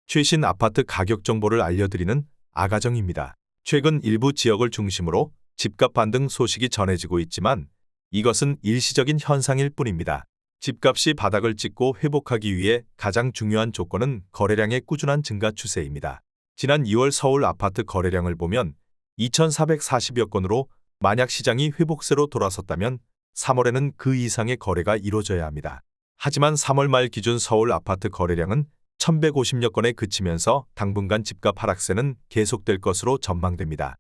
최신 아파트 가격 정보를 알려드리는 아가정입니다. 최근 일부 지역을 중심으로 집값 반등 소식이 전해지고 있지만 이것은 일시적인 현상일 뿐입니다. 집값이 바닥을 찍고 회복하기 위해 가장 중요한 조건은 거래량의 꾸준한 증가 추세입니다. 지난 2월 서울 아파트 거래량을 보면 2,440여 건으로 만약 시장이 회복세로 돌아섰다면 3월에는 그 이상의 거래가 이루어져야 합니다. 하지만 3월 말 기준 서울 아파트 거래량은 1,150여 건에 그치면서 당분간 집값 하락세는 계속될 것으로 전망됩니다.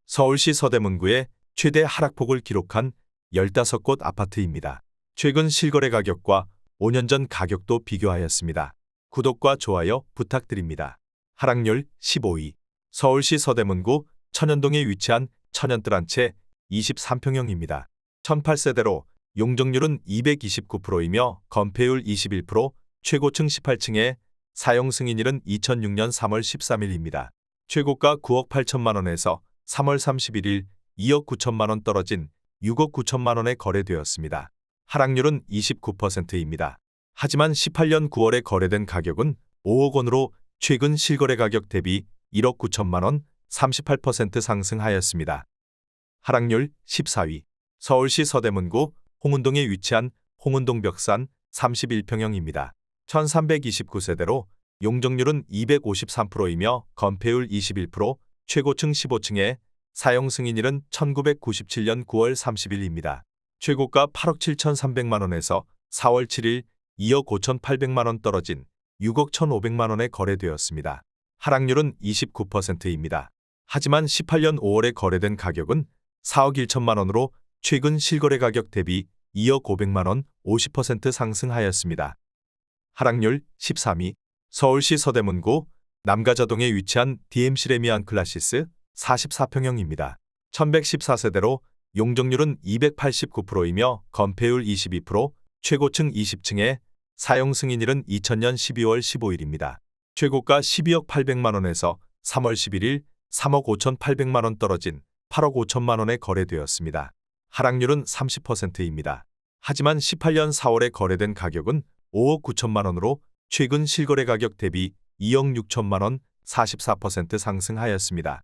서울시 서대문구에 최대 하락폭을 기록한 15곳 아파트입니다. 최근 실거래 가격과 5년 전 가격도 비교하였습니다. 구독과 좋아요 부탁드립니다. 하락률 15위. 서울시 서대문구 천연동에 위치한 천연뜰 한 채 23평형입니다. 1,008세대로 용적률은 229%이며 건폐율 21%, 최고층 18층에 사용 승인일은 2006년 3월 13일입니다. 최고가 9억 8천만 원에서 3월 31일 2억 9천만 원 떨어진 6억 9천만 원에 거래되었습니다. 하락률은 29%입니다. 하지만 18년 9월에 거래된 가격은 5억 원으로 최근 실거래 가격 대비 1억 9천만 원, 38% 상승하였습니다. 하락률 14위. 서울시 서대문구 홍은동에 위치한 홍은동 벽산 31평형입니다. 1,329세대로 용적률은 253%이며 건폐율 21%, 최고층 15층에 사용 승인일은 1997년 9월 30일입니다. 최고가 8억 7,300만 원에서 4월 7일 2억 5,800만 원 떨어진 6억 1,500만 원에 거래되었습니다. 하락률은 29%입니다. 하지만 18년 5월에 거래된 가격은 4억 1천만 원으로 최근 실거래 가격 대비 2억 500만 원, 50% 상승하였습니다. 하락률 13위. 서울시 서대문구 남가자동에 위치한 DMC 레미안 클라시스 44평형입니다. 1,114세대로 용적률은 289%이며 건폐율 22%, 최고층 20층에 사용 승인일은 2000년 12월 15일입니다. 최고가 12억 800만 원에서 3월 11일 3억 5,800만 원 떨어진 8억 5천만 원에 거래되었습니다. 하락률은 30%입니다. 하지만 18년 4월에 거래된 가격은 5억 9천만 원으로 최근 실거래 가격 대비 2억 6천만 원, 44% 상승하였습니다.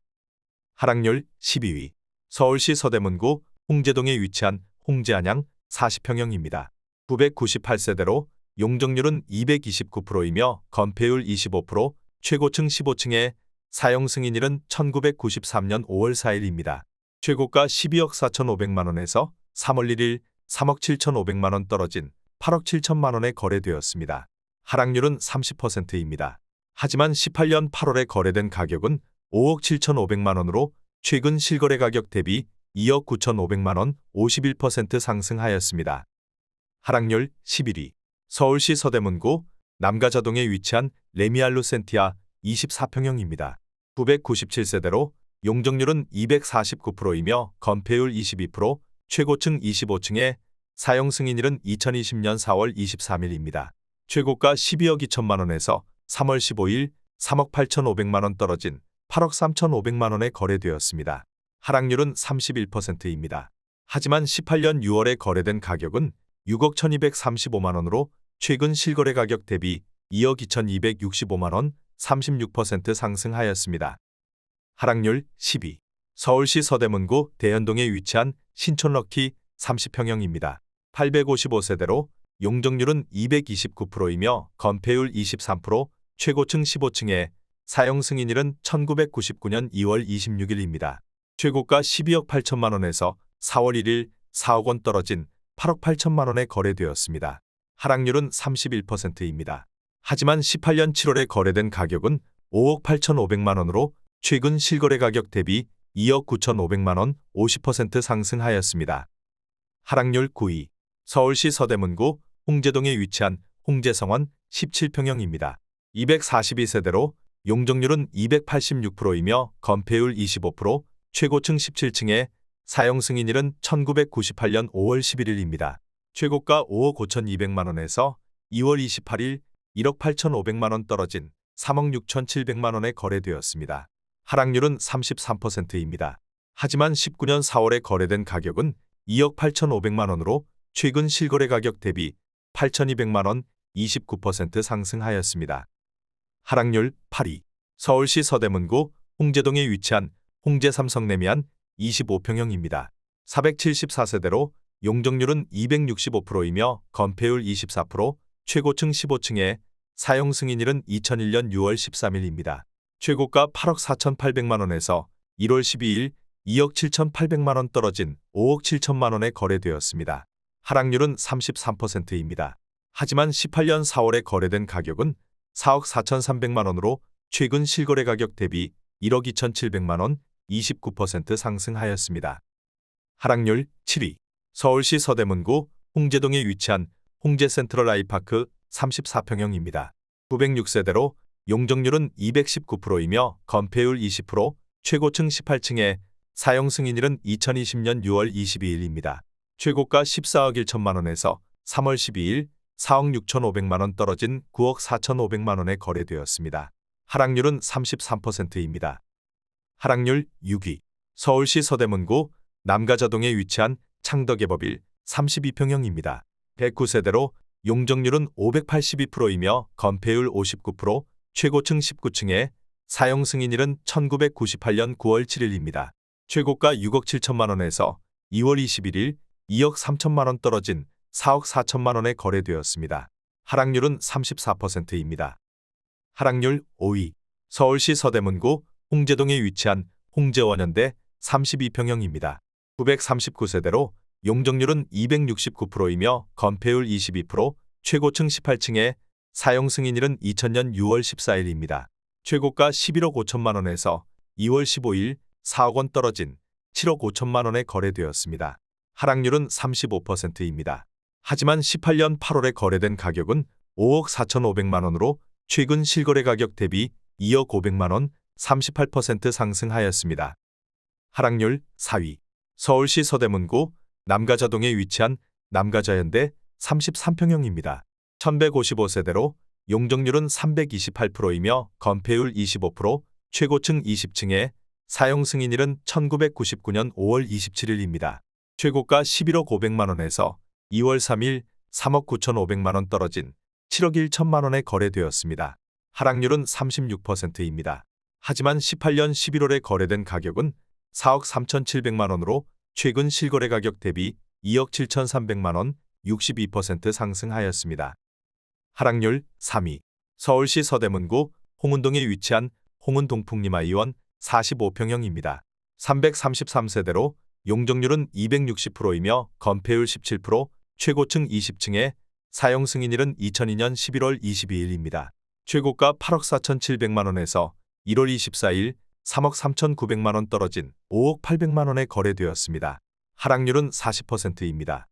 하락률 12위. 서울시 서대문구 홍제동에 위치한 홍제안양 40평형입니다. 998세대로 용적률은 229%이며 건폐율 25%, 최고층 15층에 사용 승인일은 1993년 5월 4일입니다. 최고가 12억 4,500만 원에서 3월 1일 3억 7,500만 원 떨어진 8억 7천만 원에 거래되었습니다. 하락률은 30%입니다. 하지만 18년 8월에 거래된 가격은 5억 7,500만 원으로 최근 실거래 가격 대비 2억 9,500만 원, 51% 상승하였습니다. 하락률 11위. 서울시 서대문구 남가자동에 위치한 레미알루 센티아 24평형입니다. 997세대로 용적률은 249%이며 건폐율 22%, 최고층 25층에 사용 승인일은 2020년 4월 23일입니다. 최고가 12억 2천만 원에서 3월 15일 3억 8,500만 원 떨어진 8억 3,500만 원에 거래되었습니다. 하락률은 31%입니다. 하지만 18년 6월에 거래된 가격은 6억 1,235만 원으로 최근 실거래 가격 대비 2억 2,265만 원, 36% 상승하였습니다. 하락률 10위. 서울시 서대문구 대연동에 위치한 신촌럭키 30평형입니다. 855세대로 용적률은 229%이며 건폐율 23%, 최고층 15층에 사용 승인일은 1999년 2월 26일입니다. 최고가 12억 8천만 원에서 4월 1일 4억 원 떨어진 8억 8천만 원에 거래되었습니다. 하락률은 31%입니다. 하지만 18년 7월에 거래된 가격은 5억 8,500만 원으로 최근 실거래 가격 대비 2억 9,500만 원, 50% 상승하였습니다. 하락률 9위. 서울시 서대문구 홍제동에 위치한 홍제성원 17평형입니다. 242세대로 용적률은 286%이며 건폐율 25%, 최고층 17층에 사용 승인일은 1998년 5월 11일입니다. 최고가 5억 5,200만 원에서 2월 28일 1억 8,500만 원 떨어진 3억 6,700만 원에 거래되었습니다. 하락률은 33%입니다. 하지만 19년 4월에 거래된 가격은 2억 8,500만 원으로 최근 실거래 가격 대비 8,200만 원, 29% 상승하였습니다. 하락률 8위. 서울시 서대문구 홍제동에 위치한 홍제 삼성레미안 25평형입니다. 474세대로 용적률은 265%이며 건폐율 24%, 최고층 15층에 사용 승인일은 2001년 6월 13일입니다. 최고가 8억 4,800만 원에서 1월 12일 2억 7,800만 원 떨어진 5억 7천만 원에 거래되었습니다. 하락률은 33%입니다. 하지만 18년 4월에 거래된 가격은 4억 4,300만 원으로 최근 실거래 가격 대비 1억 2,700만 원, 29% 상승하였습니다. 하락률 7위. 서울시 서대문구 홍제동에 위치한 홍제 센트럴 아이파크 34평형입니다. 906세대로 용적률은 219%이며 건폐율 20%, 최고층 18층에 사용 승인일은 2020년 6월 22일입니다. 최고가 14억 1천만 원에서 3월 12일 4억 6,500만 원 떨어진 9억 4,500만 원에 거래되었습니다. 하락률은 33%입니다. 하락률 6위. 서울시 서대문구 남가자동에 위치한 창덕예법일 32평형입니다. 109세대로 용적률은 582%이며 건폐율 59%, 최고층 19층에 사용 승인일은 1998년 9월 7일입니다. 최고가 6억 7천만 원에서 2월 21일 2억 3천만 원 떨어진 4억 4천만 원에 거래되었습니다. 하락률은 34%입니다. 하락률 5위. 서울시 서대문구 홍제동에 위치한 홍제원현대 32평형입니다. 939세대로 용적률은 269%이며 건폐율 22%, 최고층 18층에 사용 승인일은 2000년 6월 14일입니다. 최고가 11억 5천만 원에서 2월 15일 4억 원 떨어진 7억 5천만 원에 거래되었습니다. 하락률은 35%입니다. 하지만 18년 8월에 거래된 가격은 5억 4,500만 원으로 최근 실거래 가격 대비 2억 500만 원, 38% 상승하였습니다. 하락률 4위. 서울시 서대문구 남가자동에 위치한 남가자현대 33평형입니다. 1155세대로 용적률은 328%이며 건폐율 25%, 최고층 20층에 사용 승인일은 1999년 5월 27일입니다. 최고가 11억 500만 원에서 2월 3일 3억 9,500만 원 떨어진 7억 1천만 원에 거래되었습니다. 하락률은 36%입니다. 하지만 18년 11월에 거래된 가격은 4억 3,700만 원으로 최근 실거래 가격 대비 2억 7,300만 원, 62% 상승하였습니다. 하락률 3위. 서울시 서대문구 홍은동에 위치한 홍은동풍림아이원 45평형입니다. 333세대로 용적률은 260%이며 건폐율 17%, 최고층 20층에 사용 승인일은 2002년 11월 22일입니다. 최고가 8억 4,700만 원에서 1월 24일 3억 3,900만 원 떨어진 5억 800만 원에 거래되었습니다. 하락률은 40%입니다.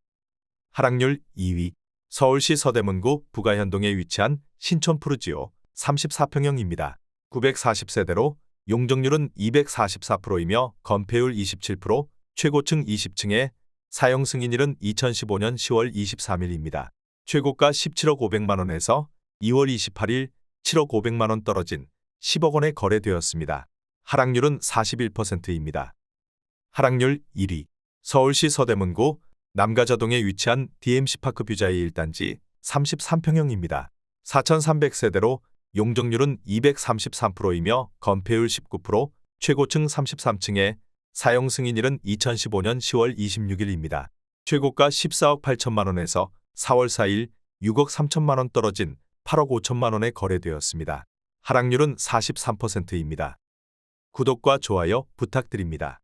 하락률 2위. 서울시 서대문구 부가현동에 위치한 신촌푸르지오 34평형입니다. 940세대로 용적률은 244%이며 건폐율 27%, 최고층 20층에 사용 승인일은 2015년 10월 23일입니다. 최고가 17억 500만 원에서 2월 28일 7억 500만 원 떨어진 10억 원에 거래되었습니다. 하락률은 41%입니다. 하락률 1위. 서울시 서대문구 남가자동에 위치한 DMC파크 뷰자이 1단지 33평형입니다. 4,300세대로 용적률은 233%이며 건폐율 19%, 최고층 33층에 사용 승인일은 2015년 10월 26일입니다. 최고가 14억 8천만 원에서 4월 4일 6억 3천만 원 떨어진 8억 5천만 원에 거래되었습니다. 하락률은 43%입니다. 구독과 좋아요 부탁드립니다.